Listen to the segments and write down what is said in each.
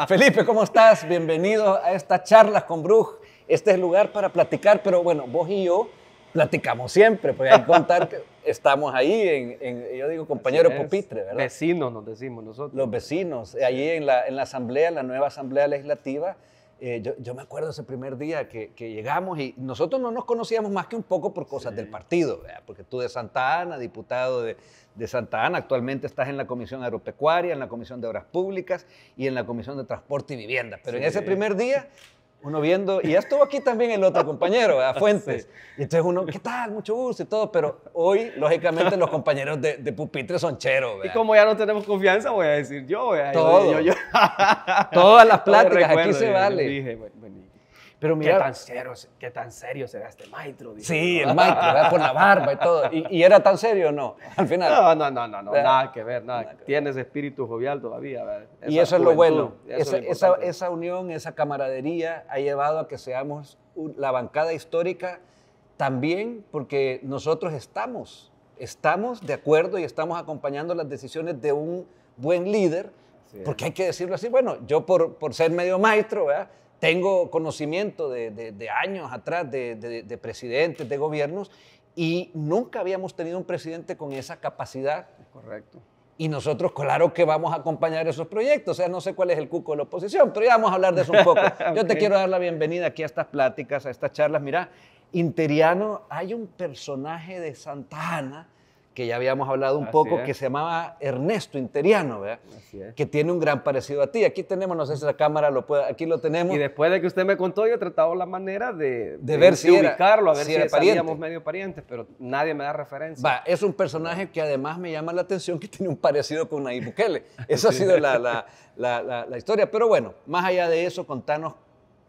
Felipe, ¿cómo estás? Bienvenido a estas charlas con Bruj. Este es el lugar para platicar, pero bueno, vos y yo platicamos siempre, porque hay que contar que estamos ahí yo digo compañero pupitre, ¿verdad? Vecinos nos decimos nosotros. Los vecinos, allí en la asamblea, la nueva asamblea legislativa. Yo me acuerdo ese primer día que llegamos y nosotros no nos conocíamos más que un poco por cosas del partido, ¿verdad? Porque tú de Santa Ana, diputado de Santa Ana, actualmente estás en la Comisión Agropecuaria, en la Comisión de Obras Públicas y en la Comisión de Transporte y Vivienda. Pero en ese primer día, uno viendo, y ya estuvo aquí también el otro compañero, ¿verdad? Fuentes. Y entonces uno, ¿qué tal? Mucho gusto y todo, pero hoy, lógicamente, los compañeros de pupitre son cheros, ¿verdad? Y como ya no tenemos confianza, voy a decir yo, ¿verdad? Todo. Yo. Todas las pláticas, aquí se vale. Dije, bueno, pero mira, ¿Qué tan serio será este maestro? Dije, sí, el maestro, ¿verdad? Por la barba y todo. ¿Y era tan serio o no? Al final. No, nada que ver, nada. Tienes espíritu jovial todavía, ¿verdad? Y eso es lo bueno. Esa Esa unión, esa camaradería ha llevado a que seamos la bancada histórica también porque nosotros estamos de acuerdo y estamos acompañando las decisiones de un buen líder, porque hay que decirlo así. Bueno, yo por ser medio maestro, ¿verdad? Tengo conocimiento de años atrás de presidentes, de gobiernos, y nunca habíamos tenido un presidente con esa capacidad. Correcto. Y nosotros, claro que vamos a acompañar esos proyectos. O sea, no sé cuál es el cuco de la oposición, pero ya vamos a hablar de eso un poco. Yo te quiero dar la bienvenida aquí a estas pláticas, a estas charlas. Mira, Interiano, hay un personaje de Santa Ana, que ya habíamos hablado un poco, que se llamaba Ernesto Interiano, ¿verdad? Así es. Que tiene un gran parecido a ti. Aquí tenemos, no sé si la cámara aquí lo tenemos. Y después de que usted me contó, yo he tratado la manera de ver si ubicarlo, a ver si si era salíamos medio parientes, pero nadie me da referencia. Va, es un personaje que además me llama la atención que tiene un parecido con Nayib Bukele. Esa ha sido la historia. Pero bueno, más allá de eso, contanos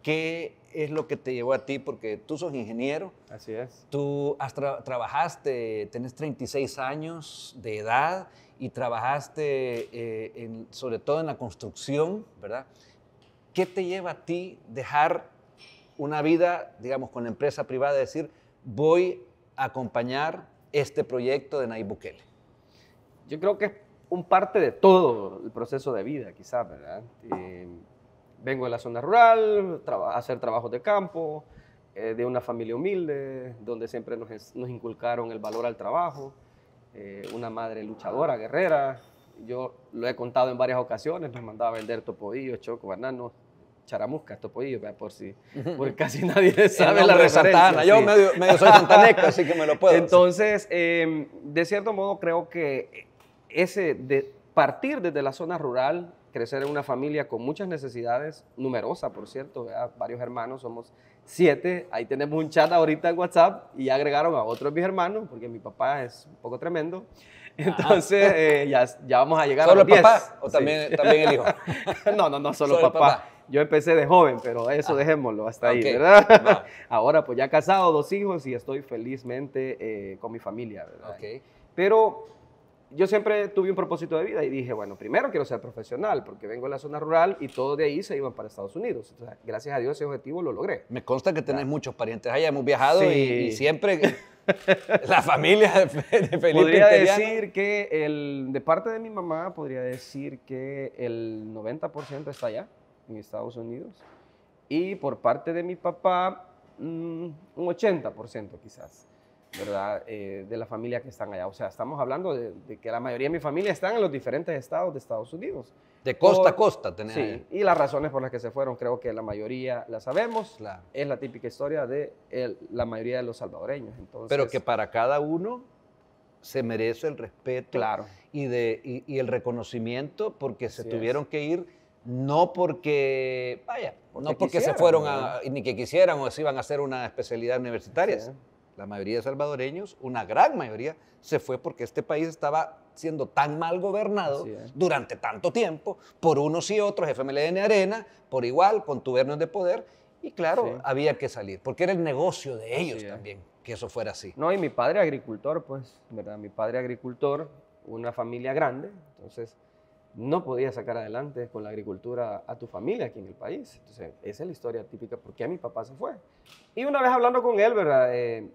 qué es lo que te llevó a ti, porque tú sos ingeniero. Así es. Tú trabajaste, tenés 36 años de edad y trabajaste sobre todo en la construcción, ¿verdad? ¿Qué te lleva a ti dejar una vida, digamos, con la empresa privada, decir, voy a acompañar este proyecto de Nayib Bukele? Yo creo que es un parte de todo el proceso de vida, quizás, ¿verdad? Vengo de la zona rural, a hacer trabajos de campo, de una familia humilde, donde siempre nos inculcaron el valor al trabajo, una madre luchadora, guerrera. Yo lo he contado en varias ocasiones, me mandaba a vender topodillos, choco, bananos, charamuscas, topodillos, porque casi nadie sabe la referencia. Yo medio soy santaneco, así que me lo puedo. Entonces, de cierto modo, creo que partir desde la zona rural, crecer en una familia con muchas necesidades, numerosa, por cierto, ¿verdad? Varios hermanos, somos 7, ahí tenemos un chat ahorita en WhatsApp y ya agregaron a otros de mis hermanos, porque mi papá es un poco tremendo, entonces ya vamos a llegar a los 10. ¿Solo papá o también el hijo? No, solo papá. Yo empecé de joven, pero eso dejémoslo hasta ahí, ¿verdad? No. Ahora pues ya casado, 2 hijos y estoy felizmente con mi familia, ¿verdad? Okay. Pero yo siempre tuve un propósito de vida y dije, bueno, primero quiero ser profesional porque vengo de la zona rural y todos de ahí se iban para Estados Unidos. Entonces, gracias a Dios ese objetivo lo logré. Me consta que tenés muchos parientes allá, hemos viajado y siempre la familia de Felipe Podría Interiano. decir que de parte de mi mamá, podría decir que el 90% está allá, en Estados Unidos. Y por parte de mi papá, un 80% quizás, ¿verdad? De la familia que están allá. O sea, estamos hablando de que la mayoría de mi familia están en los diferentes estados de Estados Unidos. De costa a costa tenés. Sí, y las razones por las que se fueron creo que la mayoría las sabemos. Claro. Es la típica historia de la mayoría de los salvadoreños. Entonces, pero que para cada uno se merece el respeto, claro, y el reconocimiento porque se tuvieron que ir, no porque, no porque se fueron ni que quisieran o se iban a hacer una especialidad universitaria. Sí. La mayoría de salvadoreños, una gran mayoría, se fue porque este país estaba siendo tan mal gobernado durante tanto tiempo, por unos y otros, FMLN Arena, por igual, contubernios de poder, y claro, había que salir, porque era el negocio de ellos también, que eso fuera así. No, y mi padre agricultor, pues, ¿verdad? Mi padre agricultor, una familia grande, entonces no podías sacar adelante con la agricultura a tu familia aquí en el país. Entonces, esa es la historia típica por qué mi papá se fue. Y una vez hablando con él, ¿verdad?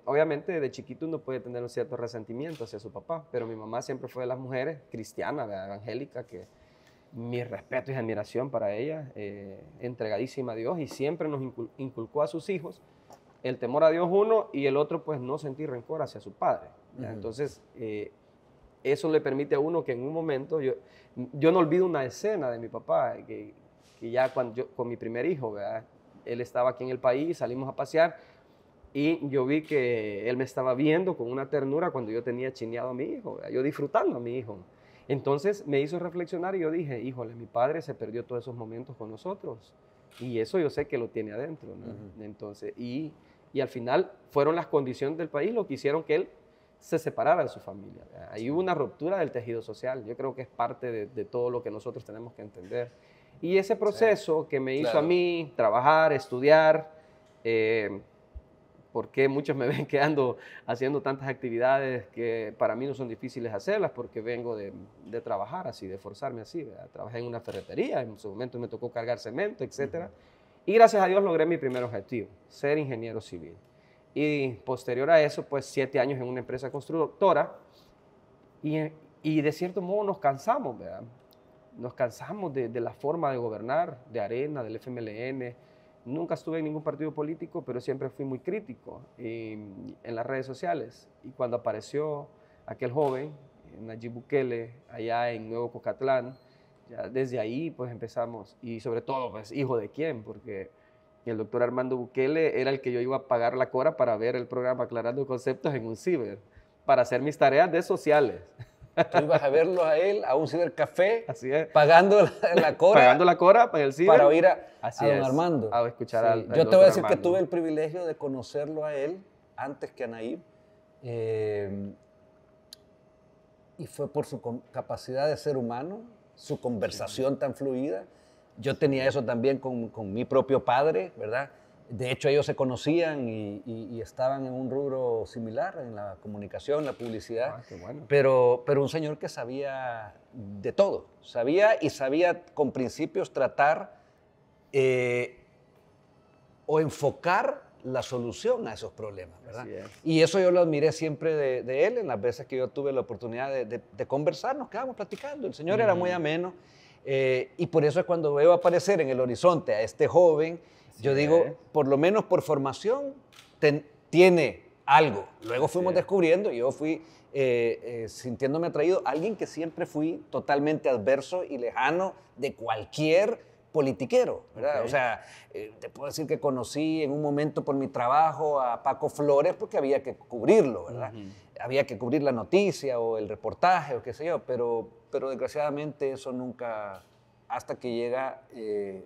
Obviamente de chiquito uno puede tener un cierto resentimiento hacia su papá, pero mi mamá siempre fue de las mujeres cristianas, ¿verdad? Evangélica, que mi respeto y admiración para ella, entregadísima a Dios, y siempre nos inculcó a sus hijos el temor a Dios uno, y el otro pues no sentir rencor hacia su padre. Entonces, eso le permite a uno que en un momento, yo no olvido una escena de mi papá, que ya con mi primer hijo, ¿verdad? Él estaba aquí en el país, salimos a pasear, y yo vi que él me estaba viendo con una ternura cuando yo tenía chineado a mi hijo, ¿verdad? Yo disfrutando a mi hijo. Entonces me hizo reflexionar, y yo dije, híjole, mi padre se perdió todos esos momentos con nosotros, y eso yo sé que lo tiene adentro, ¿no? Entonces, y al final fueron las condiciones del país lo que hicieron que él se separara de su familia. Ahí hubo una ruptura del tejido social. Yo creo que es parte de todo lo que nosotros tenemos que entender. Y ese proceso que me hizo a mí trabajar, estudiar, porque muchos me ven que ando haciendo tantas actividades que para mí no son difíciles hacerlas, porque vengo de trabajar así, de forzarme así, ¿verdad? Trabajé en una ferretería, en su momento me tocó cargar cemento, etc. Y gracias a Dios logré mi primer objetivo, ser ingeniero civil. Y posterior a eso, pues 7 años en una empresa constructora, y de cierto modo nos cansamos, ¿verdad? Nos cansamos de la forma de gobernar, de Arena, del FMLN. Nunca estuve en ningún partido político, pero siempre fui muy crítico en las redes sociales. Y cuando apareció aquel joven, Nayib Bukele, allá en Nuevo Cucatlán, ya desde ahí pues empezamos. Y sobre todo, pues, hijo de quién, porque el doctor Armando Bukele era el que yo iba a pagar la cora para ver el programa Aclarando Conceptos en un ciber, para hacer mis tareas de sociales. Tú ibas a verlo a él, a un cibercafé, así es, pagando la cora. Pagando la cora para el ciber. Para oír a don es, Armando. A escuchar al Yo te voy a decir Armando. que tuve el privilegio de conocerlo a él antes que a Nayib. Y fue por su capacidad de ser humano, su conversación tan fluida. Yo tenía eso también con mi propio padre, ¿verdad? De hecho, ellos se conocían y estaban en un rubro similar, en la comunicación, la publicidad. Qué bueno. Pero un señor que sabía de todo. Sabía con principios tratar o enfocar la solución a esos problemas, ¿verdad? Así es. Y eso yo lo admiré siempre de él, en las veces que yo tuve la oportunidad de conversar, nos quedábamos platicando. El señor era muy ameno, y por eso es cuando veo aparecer en el horizonte a este joven, yo digo, por lo menos por formación, tiene algo. Luego fuimos descubriendo, y yo fui sintiéndome atraído, alguien que siempre fui totalmente adverso y lejano de cualquier politiquero, ¿verdad? O sea, te puedo decir que conocí en un momento por mi trabajo a Paco Flores porque había que cubrirlo, ¿verdad? Había que cubrir la noticia o el reportaje o qué sé yo, pero desgraciadamente eso nunca, hasta que llega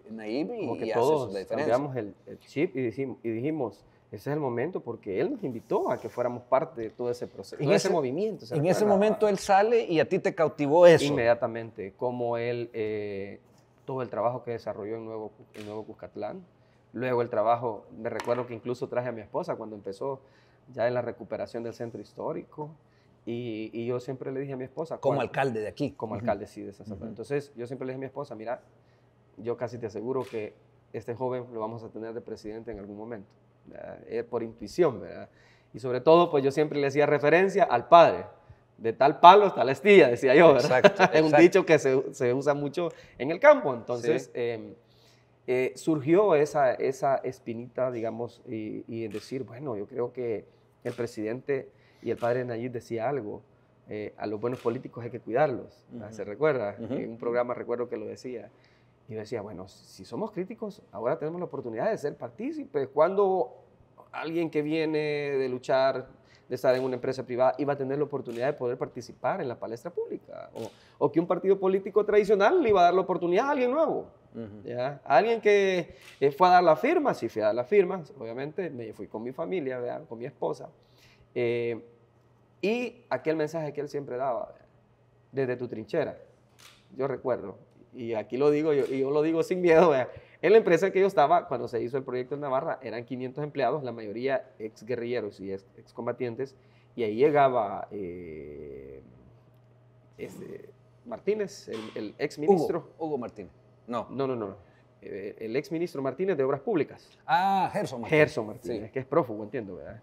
Nayib y hace todos la diferencia. cambiamos el chip y dijimos, ese es el momento, porque él nos invitó a que fuéramos parte de todo ese proceso, todo ese movimiento. En ese momento él sale y a ti te cautivó eso. Inmediatamente, como él, todo el trabajo que desarrolló en Nuevo Cuscatlán, luego el trabajo, me recuerdo que incluso traje a mi esposa cuando empezó ya en la recuperación del centro histórico, y yo siempre le dije a mi esposa... Como alcalde de aquí. Como alcalde, sí, de esa zona. Entonces, yo siempre le dije a mi esposa, mira, yo casi te aseguro que este joven lo vamos a tener de presidente en algún momento, por intuición, ¿verdad? Y sobre todo, pues yo siempre le hacía referencia al padre, de tal palo hasta la astilla, decía yo, ¿verdad? Exacto, Es un dicho que se usa mucho en el campo. Entonces, surgió esa espinita, digamos, y en decir, bueno, yo creo que el presidente y el padre Nayib decía algo, a los buenos políticos hay que cuidarlos, ¿se recuerda? En un programa recuerdo que lo decía. Y yo decía, bueno, si somos críticos, ahora tenemos la oportunidad de ser partícipes. Cuando alguien que viene de luchar, de estar en una empresa privada, iba a tener la oportunidad de poder participar en la palestra pública, o que un partido político tradicional le iba a dar la oportunidad a alguien nuevo, ¿ya? A alguien que fue a dar la firma, sí fui a dar la firma, obviamente, me fui con mi familia, ¿verdad? Con mi esposa, y aquel mensaje que él siempre daba, desde tu trinchera, yo recuerdo, y aquí lo digo, y yo lo digo sin miedo, ¿verdad? En la empresa en que yo estaba, cuando se hizo el proyecto en Navarra, eran 500 empleados, la mayoría exguerrilleros y excombatientes, y ahí llegaba Martínez, el exministro. Hugo Martínez. No. El exministro Martínez de Obras Públicas. Ah, Gerson Martínez. Gerson Martínez, sí. Que es prófugo, entiendo, ¿verdad?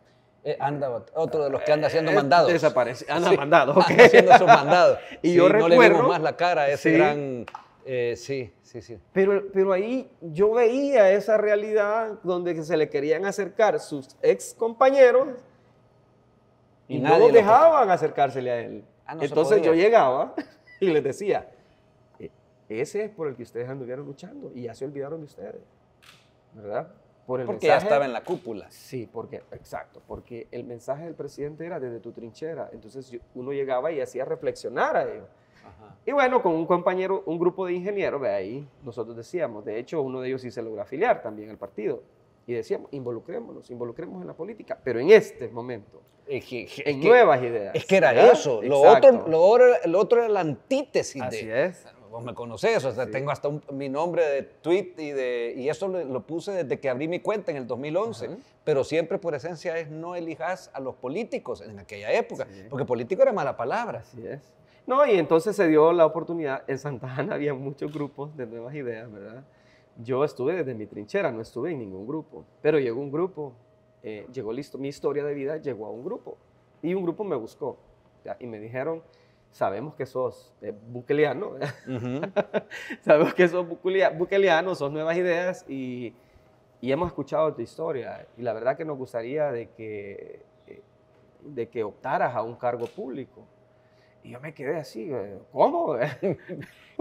Anda, otro de los que anda haciendo mandados. Desaparece, anda sí, mandado. Anda haciendo esos mandados. Y sí, yo no recuerdo, le vimos más la cara a ese gran Sí, sí, sí. Pero ahí yo veía esa realidad donde se le querían acercar sus ex compañeros y no nadie los lo dejaban acercársele a él. Ah, no se Entonces yo podía. llegaba y les decía, ese es por el que ustedes anduvieron luchando y ya se olvidaron de ustedes, ¿verdad? Por el Porque ya mensaje. estaba en la cúpula. Sí, exacto, porque el mensaje del presidente era desde tu trinchera. Entonces uno llegaba y hacía reflexionar a ellos. Ajá. Y bueno, con un compañero, un grupo de ingenieros, ve ahí, nosotros decíamos, de hecho, uno de ellos sí se logró afiliar también al partido. Y decíamos, involucrémonos en la política, pero en este momento, en nuevas ideas. Es que era ¿verdad? eso. Exacto. Lo otro era la antítesis Así de... es. Vos me conocés, o sea, Sí. tengo hasta mi nombre de tweet y eso lo puse desde que abrí mi cuenta en el 2011. Ajá. Pero siempre por esencia es no elijas a los políticos en aquella época, Sí. porque político era mala palabra. Así es. No, y entonces se dio la oportunidad. En Santa Ana había muchos grupos de nuevas ideas, ¿verdad? Yo estuve desde mi trinchera, no estuve en ningún grupo, pero llegó un grupo, llegó listo, mi historia de vida llegó a un grupo y un grupo me buscó ¿ya? Y me dijeron, sabemos que sos bukeleano, ¿verdad? Ujú. Sabemos que sos bukeleano, sos nuevas ideas y hemos escuchado tu historia y la verdad que nos gustaría de que optaras a un cargo público. Y yo me quedé así, ¿cómo?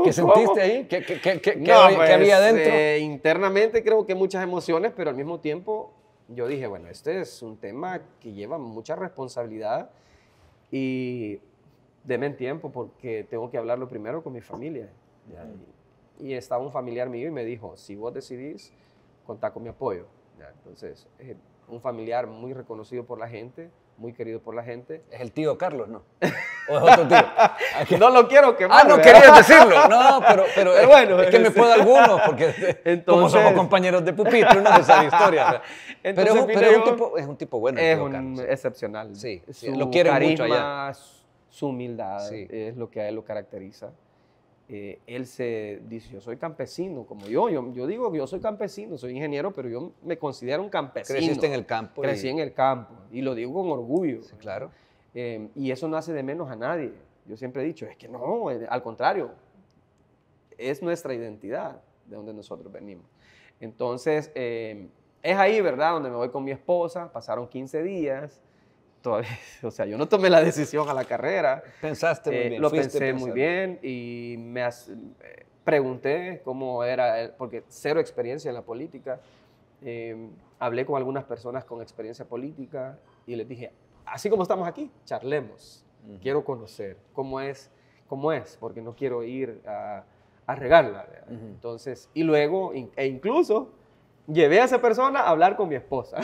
¿Qué sentiste ahí? ¿Qué No, había adentro? Internamente creo que muchas emociones, pero al mismo tiempo yo dije, bueno, este es un tema que lleva mucha responsabilidad y deme tiempo porque tengo que hablarlo primero con mi familia. ¿Ya? Y estaba un familiar mío y me dijo, si vos decidís, contá con mi apoyo. ¿Ya? Entonces, un familiar muy reconocido por la gente, muy querido por la gente. Es el tío Carlos, ¿no? ¿O es otro tío? No lo quiero quemar. Ah, no ¿verdad? querías decirlo. No, pero bueno, es que me puedo algunos, porque como Entonces- somos compañeros de pupitre, uno se sabe historia. Pero Entonces, es un tipo bueno el es tío un Carlos. excepcional. Sí, sí, Su lo quieren mucho carisma, su humildad Sí. es lo que a él lo caracteriza. Él se dice, yo soy campesino, como yo digo que yo soy campesino, soy ingeniero, pero yo me considero un campesino. Creciste en el campo. Crecí en el campo y lo digo con orgullo. Sí, claro. Y eso no hace de menos a nadie. Yo siempre he dicho, es que no, al contrario, es nuestra identidad de donde nosotros venimos. Entonces, es ahí, ¿verdad?, donde me voy con mi esposa, pasaron 15 días, todavía, o sea, yo no tomé la decisión a la carrera. Pensaste muy bien. Lo fuiste pensé muy pensando. bien y pregunté cómo era, porque cero experiencia en la política. Hablé con algunas personas con experiencia política y les dije, así como estamos aquí, charlemos. Quiero conocer cómo es, porque no quiero ir a regarla. ¿verdad? Entonces, y luego, incluso, llevé a esa persona a hablar con mi esposa.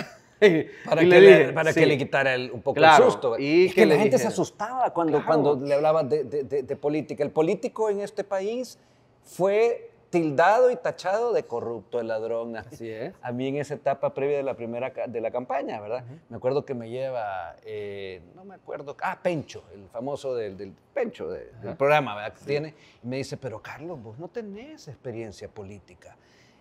Para, Y que, dije, para sí. que le quitara un poco Claro, el susto. y es que que le la gente se dijera. asustaba cuando, Claro. cuando le hablabas de política. El político en este país fue tildado y tachado de corrupto, de ladrón. Así es. A mí en esa etapa previa de la primera de la campaña, ¿verdad? Me acuerdo que me lleva, no me acuerdo, Pencho, el famoso del Pencho, del programa, ¿verdad? Que tiene, y me dice, pero Carlos, vos no tenés experiencia política.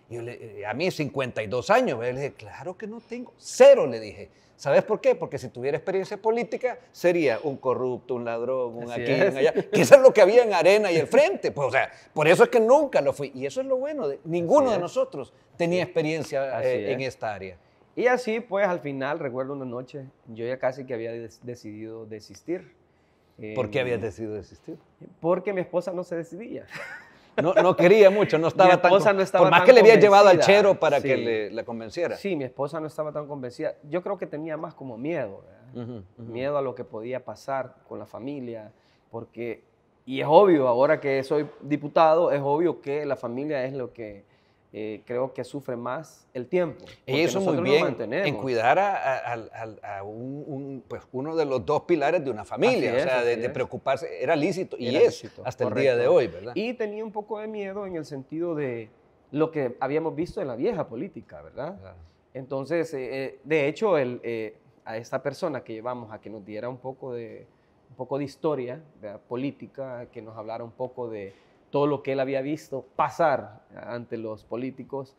Y yo a mí 52 años, ¿verdad? Le dije, claro que no tengo, cero, le dije. ¿Sabes por qué? Porque si tuviera experiencia política, sería un corrupto, un ladrón, un Así aquí, es. un allá. Que eso es lo que había en Arena y el Frente. Pues, o sea, por eso es que nunca lo fui. Y eso es lo bueno. Ninguno de nosotros tenía experiencia Así en es. esta área. Y así, pues, al final, recuerdo una noche, yo ya casi que había decidido desistir. ¿Por qué habías decidido desistir? Porque mi esposa no se decidía. No quería mucho, no estaba tan... esposa no estaba por más tan que le había llevado al convencida. chero para Sí. que la convenciera. Sí, mi esposa no estaba tan convencida. Yo creo que tenía más como miedo, ¿verdad? Miedo a lo que podía pasar con la familia, porque, y es obvio, ahora que soy diputado, es obvio que la familia es lo que creo que sufre más el tiempo. Y eso muy nosotros nos bien mantenemos. en cuidar a pues uno de los dos pilares de una familia, Así es, o sea, así de es. preocuparse, era lícito y Era es lícito, hasta el día de correcto. hoy, ¿verdad? Y tenía un poco de miedo en el sentido de lo que habíamos visto en la vieja política, ¿verdad? Claro. Entonces, de hecho, a esta persona que llevamos a que nos diera un poco de historia, ¿verdad?, política, que nos hablara un poco de todo lo que él había visto pasar ante los políticos,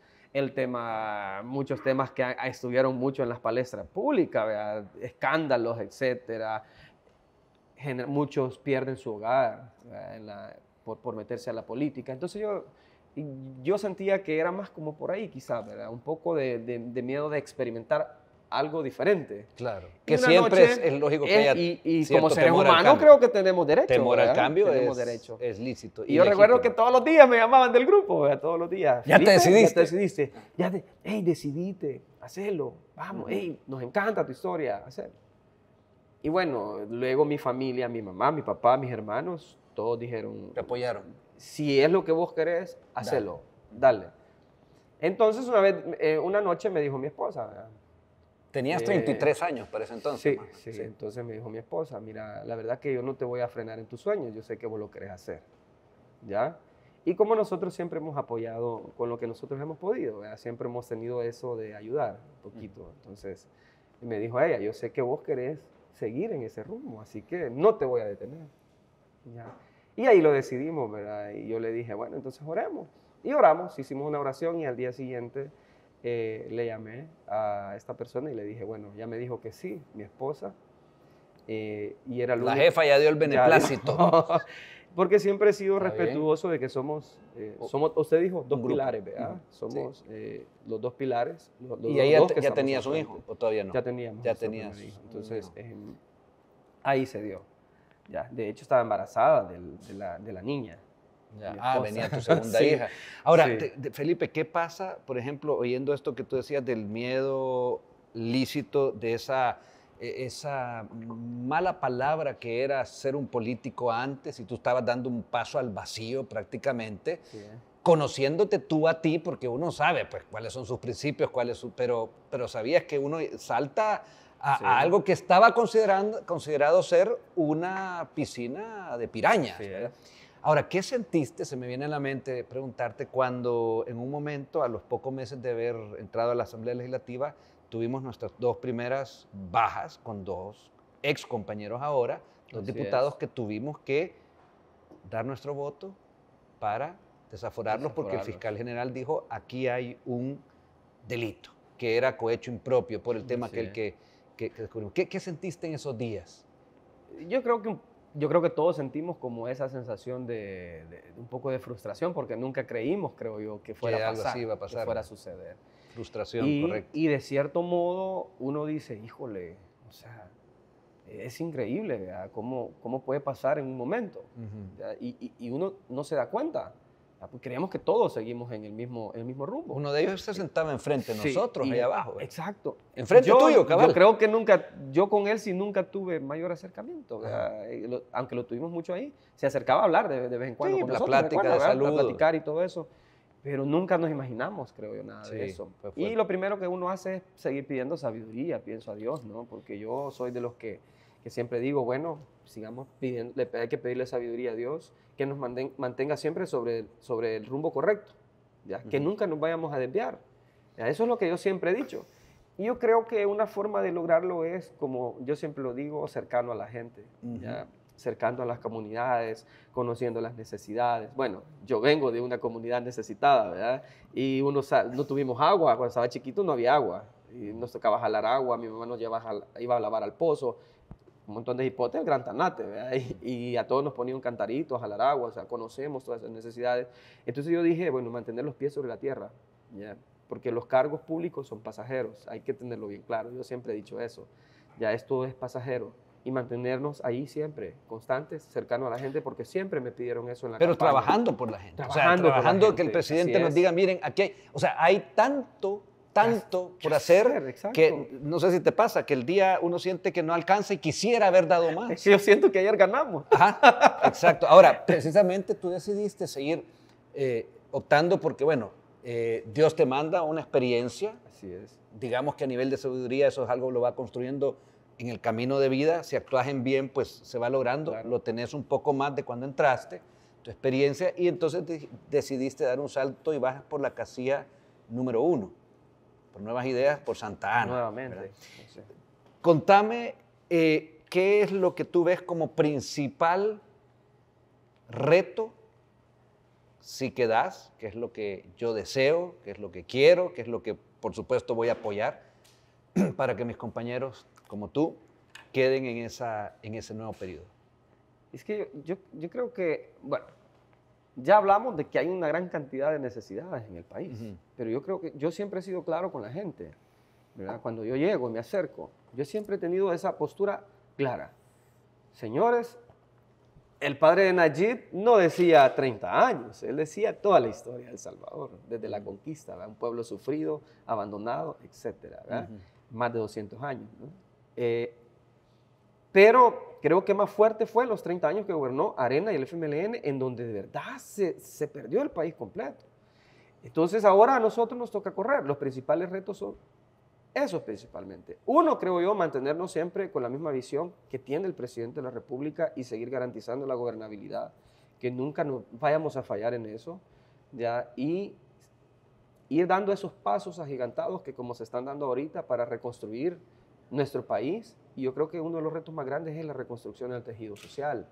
muchos temas que estuvieron mucho en las palestras públicas, ¿verdad?, escándalos, etcétera. Muchos pierden su hogar, ¿verdad?, por meterse a la política. Entonces yo sentía que era más como por ahí quizás, ¿verdad? Un poco de miedo de experimentar algo diferente. Claro. Y Que una siempre noche, es lógico que haya y cierto como seres temor al humanos cambio. creo que tenemos derecho. Temor al ¿verdad? cambio Tenemos derecho. es lícito. Y yo recuerdo que legítimo. todos los días me llamaban del grupo, ¿verdad? Todos los días. ¿Ya te "Felipe, decidiste? Ya te decidiste. Hey, decidiste, hacelo. Vamos, hey, nos encanta tu historia, hacelo. Y bueno, luego mi familia, mi mamá, mi papá, mis hermanos, todos dijeron, Te apoyaron. si es lo que vos querés, hacelo, dale. Entonces una noche me dijo mi esposa, ¿verdad? Tenías 33 años para ese entonces. Sí, más. sí, entonces me dijo mi esposa, mira, la verdad que yo no te voy a frenar en tus sueños, yo sé que vos lo querés hacer, ¿ya? Y como nosotros siempre hemos apoyado con lo que nosotros hemos podido, ¿verdad? Siempre hemos tenido eso de ayudar un poquito. Entonces me dijo ella, yo sé que vos querés seguir en ese rumbo, así que no te voy a detener, ¿ya? Y ahí lo decidimos, ¿verdad? Y yo le dije, bueno, entonces oremos. Y oramos, hicimos una oración y al día siguiente le llamé a esta persona y le dije, bueno, ya me dijo que sí, mi esposa. Y era La jefa ya dio el beneplácito. Porque siempre he sido Está respetuoso de que somos, usted dijo, dos grupo. pilares, ¿verdad? Somos los dos pilares. ¿Y ahí dos que ya estamos tenías un al hijo frente. o todavía no? Ya teníamos. Ya nuestro tenías primer hijo. un Entonces, hijo. ahí se dio. Ya, de hecho, estaba embarazada de la niña. Ya. Mi Ah, esposa. venía tu segunda Sí, hija. Ahora, sí. Felipe, ¿qué pasa, por ejemplo, oyendo esto que tú decías del miedo lícito, de esa mala palabra que era ser un político antes y tú estabas dando un paso al vacío prácticamente, Sí, conociéndote tú a ti, porque uno sabe pues, cuáles son sus principios, pero sabías que uno salta a algo que estaba considerado ser una piscina de pirañas. Sí, ¿verdad? Ahora, ¿qué sentiste? Se me viene a la mente preguntarte cuando en un momento, a los pocos meses de haber entrado a la Asamblea Legislativa, tuvimos nuestras dos primeras bajas con dos ex compañeros ahora, dos Así diputados es. que tuvimos que dar nuestro voto para desaforarlos porque el fiscal general dijo, aquí hay un delito, que era cohecho impropio por el tema Así que descubrimos. ¿Qué sentiste en esos días? Yo creo que todos sentimos como esa sensación de un poco de frustración porque nunca creímos, creo yo, que fuera a algo pasar, así iba a pasar, que fuera a ¿no? suceder. Frustración, correcto. Y de cierto modo uno dice, híjole, o sea, es increíble, ¿verdad? ¿Cómo puede pasar en un momento? ¿Verdad? Y uno no se da cuenta. ¿Verdad? Porque creemos que todos seguimos en el mismo rumbo. Uno de ellos se sentaba enfrente de Sí, nosotros, allá abajo. ¿verdad? Exacto. Enfrente tuyo, cabal. Yo creo que yo con él sí nunca tuve mayor acercamiento. Aunque lo tuvimos mucho ahí, se acercaba a hablar de vez en cuando Sí, con la nosotros, plática ¿recuerda, de verdad? saludo. Para platicar y todo eso. Pero nunca nos imaginamos, creo yo, nada Sí, de eso. fue Y fuerte. lo primero que uno hace es seguir pidiendo sabiduría, pienso a Dios, ¿no? Porque yo soy de los que siempre digo, bueno, sigamos pidiendo, hay que pedirle sabiduría a Dios, que nos mantenga siempre sobre el rumbo correcto, ¿ya? Que nunca nos vayamos a desviar. ¿Ya? Eso es lo que yo siempre he dicho. Y yo creo que una forma de lograrlo es, como yo siempre lo digo, cercano a la gente, ¿ya? Cercano a las comunidades, conociendo las necesidades. Bueno, yo vengo de una comunidad necesitada, ¿verdad? Y no tuvimos agua, cuando estaba chiquito no había agua, y nos tocaba jalar agua, mi mamá nos iba a lavar al pozo, un montón de hipotes, el gran tanate, ¿verdad? Y a todos nos ponía un cantarito a jalar agua, o sea, conocemos todas esas necesidades. Entonces yo dije, bueno, mantener los pies sobre la tierra, ¿ya? Porque los cargos públicos son pasajeros, hay que tenerlo bien claro, yo siempre he dicho eso, ya esto es pasajero. Y mantenernos ahí siempre, constantes, cercanos a la gente, porque siempre me pidieron eso en la Pero campaña. trabajando por la gente. Trabajando por la Trabajando que el gente, presidente así nos es. diga, miren, aquí hay, o sea, hay tanto por hacer exacto. que no sé si te pasa, que el día uno siente que no alcanza y quisiera haber dado Es más. que yo siento que ayer ganamos. Ajá, exacto. Ahora, precisamente tú decidiste seguir optando porque, bueno, Dios te manda una experiencia. Así es. Digamos que a nivel de sabiduría eso es algo lo va construyendo en el camino de vida. Si actúas en bien, pues se va logrando. Claro. Lo tenés un poco más de cuando entraste, tu experiencia, y entonces decidiste dar un salto y vas por la casilla número 1, por Nuevas Ideas, por Santa Ana. Nuevamente. ¿verdad? No sé. Contame qué es lo que tú ves como principal reto si quedas, qué es lo que yo deseo, qué es lo que quiero, qué es lo que por supuesto voy a apoyar para que mis compañeros como tú queden en ese nuevo periodo. Es que yo creo que, bueno, ya hablamos de que hay una gran cantidad de necesidades en el país, pero yo creo que yo siempre he sido claro con la gente, ¿verdad? Cuando yo llego y me acerco, yo siempre he tenido esa postura clara. Señores, el padre de Nayib no decía 30 años, él decía toda la historia de El Salvador, desde la conquista, ¿verdad? Un pueblo sufrido, abandonado, etcétera, ¿verdad? Más de 200 años, ¿no? Pero creo que más fuerte fue los 30 años que gobernó Arena y el FMLN, en donde de verdad se perdió el país completo. Entonces ahora a nosotros nos toca correr. Los principales retos son esos principalmente. Uno, creo yo, mantenernos siempre con la misma visión que tiene el presidente de la República y seguir garantizando la gobernabilidad, que nunca nos vayamos a fallar en eso, ¿ya? Y ir dando esos pasos agigantados que como se están dando ahorita para reconstruir nuestro país. Y yo creo que uno de los retos más grandes es la reconstrucción del tejido social,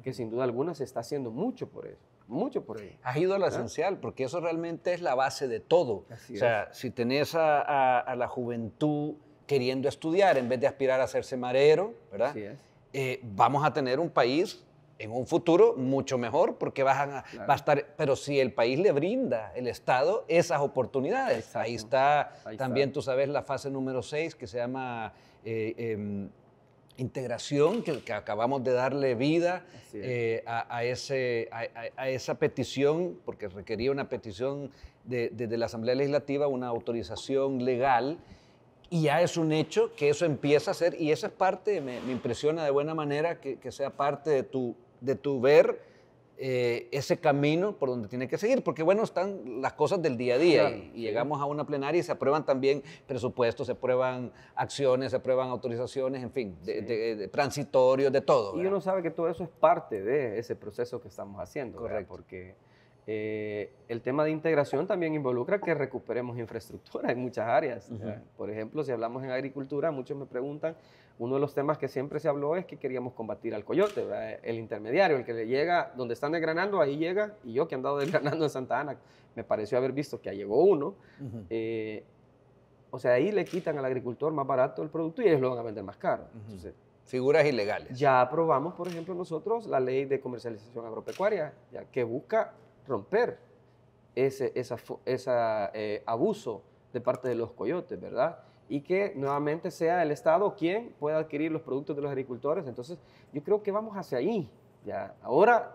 que sin duda alguna se está haciendo mucho por eso, mucho por ello. Has ido a lo esencial, porque eso realmente es la base de todo. Así o sea, es. si tenés a la juventud queriendo estudiar en vez de aspirar a hacerse marero, ¿verdad? Así es. Vamos a tener un país en un futuro mucho mejor porque va a estar, pero si el país le brinda, el Estado, esas oportunidades. Exacto. Ahí está Ahí también, está. tú sabes, la fase número 6 que se llama integración, que acabamos de darle vida a esa petición, porque requería una petición desde la Asamblea Legislativa, una autorización legal. Y ya es un hecho que eso empieza a ser, y eso es parte, me impresiona de buena manera que sea parte de tu ver ese camino por donde tiene que seguir, porque bueno, están las cosas del día a día, Claro, y llegamos a una plenaria y se aprueban también presupuestos, se aprueban acciones, se aprueban autorizaciones, en fin, de transitorios, de todo. Y uno sabe que todo eso es parte de ese proceso que estamos haciendo. Correcto. ¿Verdad? Porque el tema de integración también involucra que recuperemos infraestructura en muchas áreas. Por ejemplo, si hablamos en agricultura, muchos me preguntan, uno de los temas que siempre se habló es que queríamos combatir al coyote, ¿verdad? El intermediario, el que le llega, donde están desgranando, ahí llega, y yo que he andado desgranando en Santa Ana, me pareció haber visto que ya llegó uno. O sea, ahí le quitan al agricultor más barato el producto y ellos lo van a vender más caro. Entonces, figuras ilegales. ya aprobamos, por ejemplo, nosotros la ley de comercialización agropecuaria, ya que busca romper ese abuso de parte de los coyotes, ¿verdad? Y que nuevamente sea el Estado quien pueda adquirir los productos de los agricultores. Entonces, yo creo que vamos hacia ahí. Ya. Ahora,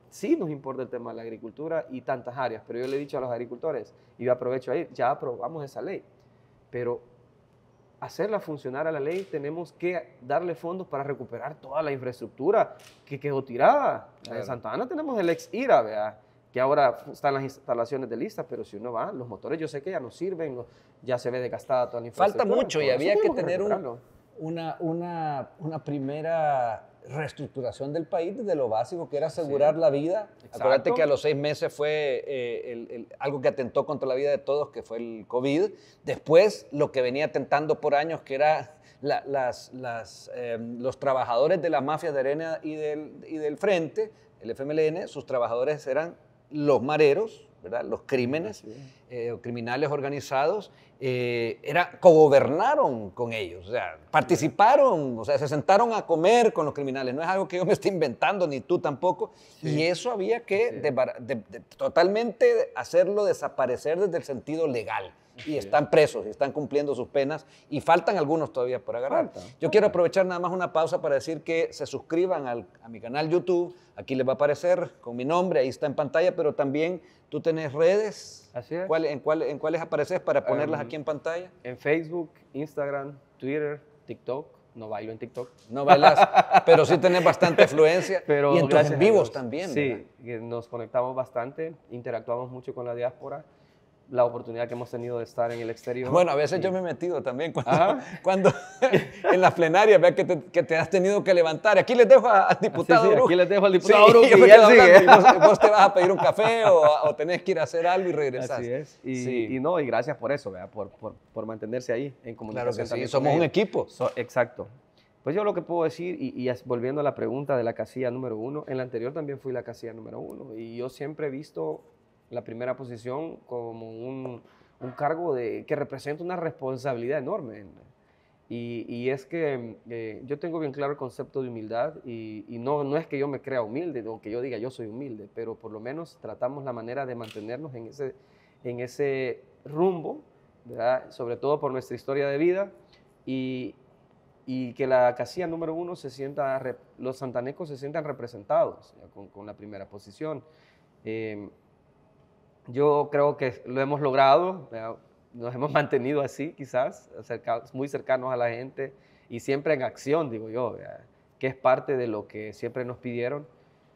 sí nos importa el tema de la agricultura y tantas áreas, pero yo le he dicho a los agricultores, y yo aprovecho ahí, ya aprobamos esa ley, pero hacerla funcionar a la ley, tenemos que darle fondos para recuperar toda la infraestructura que quedó tirada. Claro. En Santa Ana tenemos el ex IRA, ¿verdad? Que ahora están las instalaciones de lista, pero si uno va, los motores yo sé que ya no sirven, ya se ve desgastada toda la infraestructura. Falta mucho y había que tener una una primera reestructuración del país desde lo básico, que era asegurar la vida. Exacto. Acuérdate que a los 6 meses fue algo que atentó contra la vida de todos, que fue el COVID. Después, lo que venía atentando por años, que era los trabajadores de las mafias de Arena y del Frente, el FMLN, sus trabajadores eran los mareros, ¿verdad? Los crímenes, criminales organizados, cogobernaron con ellos, o sea, participaron, o sea, se sentaron a comer con los criminales. No es algo que yo me esté inventando, ni tú tampoco. Sí. Y eso había que totalmente hacerlo desaparecer desde el sentido legal. Y están presos, y están cumpliendo sus penas, y faltan algunos todavía por agarrar. Yo quiero aprovechar nada más una pausa para decir que se suscriban a mi canal YouTube. Aquí les va a aparecer con mi nombre, ahí está en pantalla, pero también tú tenés redes. Así es. ¿En cuáles apareces para ponerlas aquí en pantalla? En Facebook, Instagram, Twitter, TikTok. No bailo en TikTok. No bailas, pero sí tenés bastante afluencia. Pero y en tus en vivos también. Sí, nos conectamos bastante, interactuamos mucho con la diáspora. La oportunidad que hemos tenido de estar en el exterior. Bueno, a veces yo me he metido también cuando en las plenarias, vea que te has tenido que levantar. Aquí les dejo al diputado Bruch. Aquí les dejo al diputado Bruch. Y vos te vas a pedir un café o tenés que ir a hacer algo y regresás. Así es. Y gracias por eso, ¿verdad? Por mantenerse ahí en comunicación. Claro que sí, somos un equipo. Exacto. Pues yo lo que puedo decir, y volviendo a la pregunta de la casilla número 1, en la anterior también fui la casilla número 1. Y yo siempre he visto la primera posición como un cargo que representa una responsabilidad enorme. Y es que yo tengo bien claro el concepto de humildad y no es que yo me crea humilde, aunque yo diga yo soy humilde, pero por lo menos tratamos la manera de mantenernos en ese rumbo, ¿verdad? Sobre todo por nuestra historia de vida y que la casilla número 1 los santanecos se sientan representados con la primera posición. Yo creo que lo hemos logrado, ¿verdad? Nos hemos mantenido así, quizás, muy cercanos a la gente y siempre en acción, digo yo, ¿verdad? Que es parte de lo que siempre nos pidieron.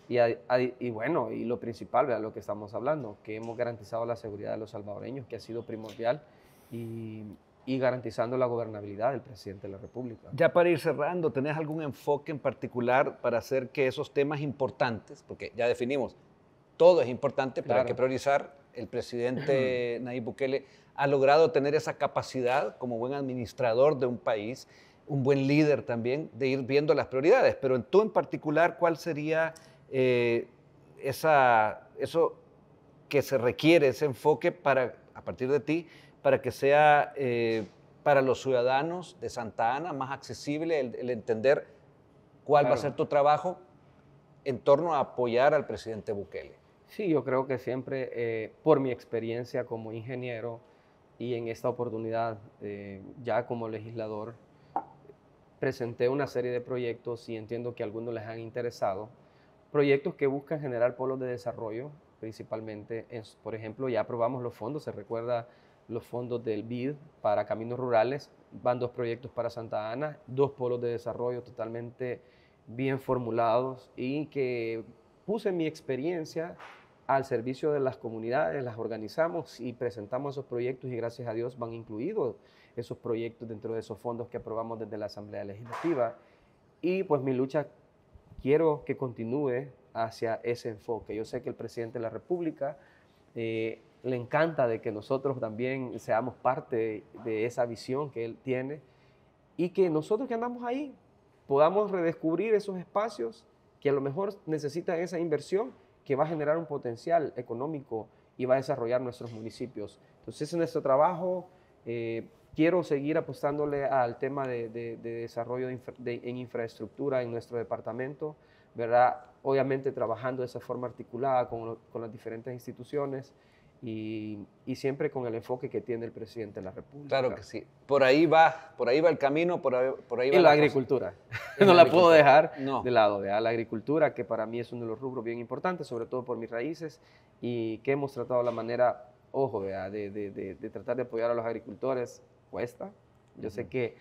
Y bueno, y lo principal, ¿verdad? Lo que estamos hablando, que hemos garantizado la seguridad de los salvadoreños, que ha sido primordial, y garantizando la gobernabilidad del presidente de la República. Ya para ir cerrando, ¿tenés algún enfoque en particular para hacer que esos temas importantes, porque ya definimos, todo es importante, pero hay que priorizar? El presidente Nayib Bukele ha logrado tener esa capacidad como buen administrador de un país, un buen líder también, de ir viendo las prioridades. Pero tú en particular, ¿cuál sería eso que se requiere, ese enfoque a partir de ti, para que sea para los ciudadanos de Santa Ana más accesible el entender cuál va a ser tu trabajo en torno a apoyar al presidente Bukele? Sí, yo creo que siempre, por mi experiencia como ingeniero y en esta oportunidad ya como legislador, presenté una serie de proyectos y entiendo que a algunos les han interesado. Proyectos que buscan generar polos de desarrollo, principalmente, por ejemplo, ya aprobamos los fondos, se recuerda los fondos del BID para caminos rurales, van 2 proyectos para Santa Ana, 2 polos de desarrollo totalmente bien formulados y que puse mi experiencia al servicio de las comunidades, las organizamos y presentamos esos proyectos y gracias a Dios van incluidos esos proyectos dentro de esos fondos que aprobamos desde la Asamblea Legislativa. Y pues mi lucha quiero que continúe hacia ese enfoque. Yo sé que el presidente de la República le encanta de que nosotros también seamos parte de esa visión que él tiene y que nosotros que andamos ahí podamos redescubrir esos espacios que a lo mejor necesitan esa inversión que va a generar un potencial económico y va a desarrollar nuestros municipios. Entonces, en nuestro trabajo, quiero seguir apostándole al tema de desarrollo en infraestructura en nuestro departamento, ¿verdad? Obviamente trabajando de esa forma articulada con las diferentes instituciones y siempre con el enfoque que tiene el presidente de la República. Claro que sí. Por ahí va el camino, por ahí va y la agricultura. No la puedo dejar de lado, ¿verdad? La agricultura, que para mí es uno de los rubros bien importantes, sobre todo por mis raíces, y que hemos tratado la manera, ojo, ¿verdad? De tratar de apoyar a los agricultores. Cuesta. Yo sé que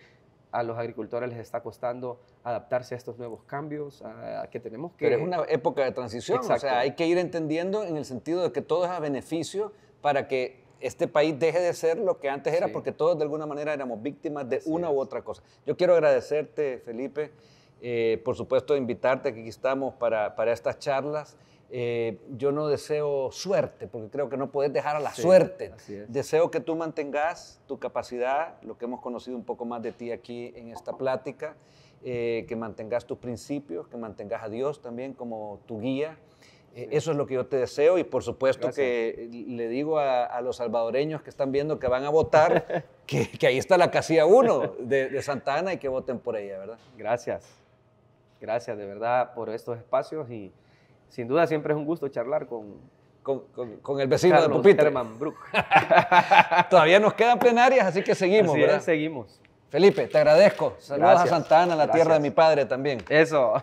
a los agricultores les está costando adaptarse a estos nuevos cambios, que tenemos que... Pero es una época de transición, exacto. O sea, hay que ir entendiendo en el sentido de que todo es a beneficio para que este país deje de ser lo que antes era, porque todos de alguna manera éramos víctimas de una u otra cosa. Yo quiero agradecerte, Felipe, por supuesto invitarte, que aquí estamos para estas charlas. Yo no deseo suerte, porque creo que no puedes dejar a la suerte. Deseo que tú mantengas tu capacidad, lo que hemos conocido un poco más de ti aquí en esta plática, que mantengas tus principios, que mantengas a Dios también como tu guía. Eso es lo que yo te deseo y por supuesto que le digo a los salvadoreños que están viendo que van a votar, que ahí está la casilla 1 de Santa Ana y que voten por ella, ¿verdad? Gracias de verdad por estos espacios y sin duda siempre es un gusto charlar con el vecino Carlos de pupitre. Herman Brook. Todavía nos quedan plenarias, así que seguimos, así ¿verdad? Es, seguimos. Felipe, te agradezco. Saludos a Santa Ana, la tierra de mi padre también. Eso.